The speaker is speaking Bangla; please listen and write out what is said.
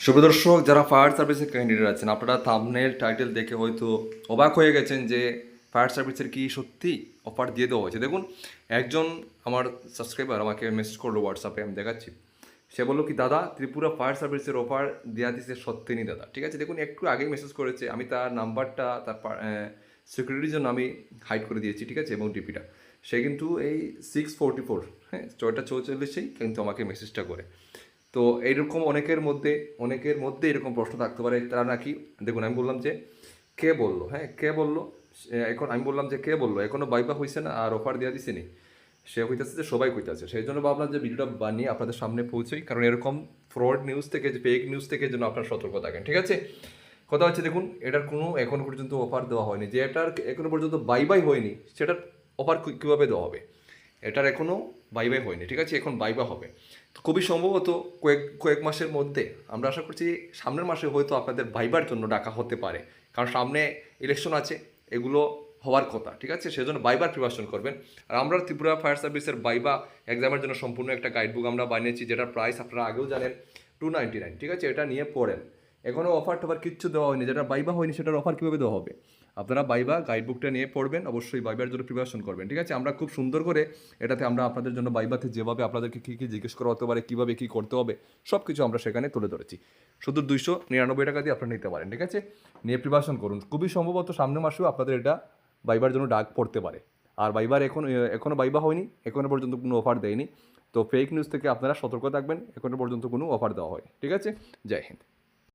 সুপ্রদর্শক যারা ফায়ার সার্ভিসের ক্যান্ডিডেট আছেন, আপনারা থাম্বনেল টাইটেল দেখে হয়তো অবাক হয়ে গেছেন যে ফায়ার সার্ভিসের কি সত্যি অফার দিয়ে দেওয়া হয়েছে। দেখুন, একজন আমার সাবস্ক্রাইবার আমাকে মেসেজ করলো হোয়াটসঅ্যাপে, আমি দেখাচ্ছি। সে বললো কি, দাদা ত্রিপুরা ফায়ার সার্ভিসের অফার দেওয়া দিচ্ছে সত্যি নি দাদা। ঠিক আছে, দেখুন একটু আগেই মেসেজ করেছে, আমি তার নাম্বারটা তার সিকিউরিটির জন্য আমি হাইড করে দিয়েছি, ঠিক আছে, এবং ডিপিটা। সে কিন্তু এই 6:44, হ্যাঁ, 6:44 কিন্তু আমাকে মেসেজটা করে। তো এইরকম অনেকের মধ্যে এরকম প্রশ্ন থাকতে পারে, তারা নাকি, দেখুন আমি বললাম যে কে বললো, হ্যাঁ কে বললো, এখন আমি বললাম যে কে বললো, এখনো বাইবা হয়েছে না আর অফার দেওয়া দিছে নি। সে কইতেছে যে সবাই কইতেছে, সেই জন্য ভাবলাম যে ভিডিওটা বানিয়ে আপনাদের সামনে পৌঁছই, কারণ এরকম ফ্রড নিউজ থেকে, যে ফেক নিউজ থেকে যেন আপনারা সতর্ক থাকেন। ঠিক আছে, কথা হচ্ছে, দেখুন এটার কোনো এখনো পর্যন্ত অফার দেওয়া হয়নি, যে এটার এখনো পর্যন্ত বাই হয়নি সেটার অফার কীভাবে দেওয়া হবে। এটার এখনও বাইবাই হয়নি, ঠিক আছে, এখন বাইবা হবে। তো খুবই সম্ভবত কয়েক মাসের মধ্যে, আমরা আশা করছি সামনের মাসে হয়তো আপনাদের ভাইবার জন্য ডাকা হতে পারে, কারণ সামনে ইলেকশন আছে, এগুলো হওয়ার কথা। ঠিক আছে, সেজন্য বাইবার প্রিপারেশন করবেন। আর আমরা ত্রিপুরা ফায়ার সার্ভিসের বাইবা এক্সামের জন্য সম্পূর্ণ একটা গাইডবুক আমরা বানিয়েছি, যেটার প্রাইস আপনারা আগেও জানেন 299। ঠিক আছে, এটা নিয়ে পড়েন। এখনও অফার টফার কিচ্ছু দেওয়া হয়নি, যেটা বাইবা হয়নি সেটার অফার কীভাবে দেওয়া হবে। আপনারা বাইবা গাইডবুকটা নিয়ে পড়বেন, অবশ্যই বাইবার জন্য প্রিপারেশন করবেন। ঠিক আছে, আমরা খুব সুন্দর করে এটাতে আমরা আপনাদের জন্য বাইবাতে যেভাবে আপনাদেরকে কী কী জিজ্ঞেস করা হতে পারে, কীভাবে কী করতে হবে, সব কিছু আমরা সেখানে তুলে ধরেছি। শুধু 299 টাকা দিয়ে আপনারা নিতে পারেন। ঠিক আছে, নিয়ে প্রিপারেশন করুন। খুবই সম্ভবত সামনের মাসেও আপনাদের এটা বাইবার জন্য ডাক পড়তে পারে। আর বাইবার এখনও বাইবা হয়নি, এখনও পর্যন্ত কোনো অফার দেয়নি। তো ফেক নিউজ থেকে আপনারা সতর্ক থাকবেন, এখনও পর্যন্ত কোনো অফার দেওয়া হয়। ঠিক আছে, জয় হিন্দ।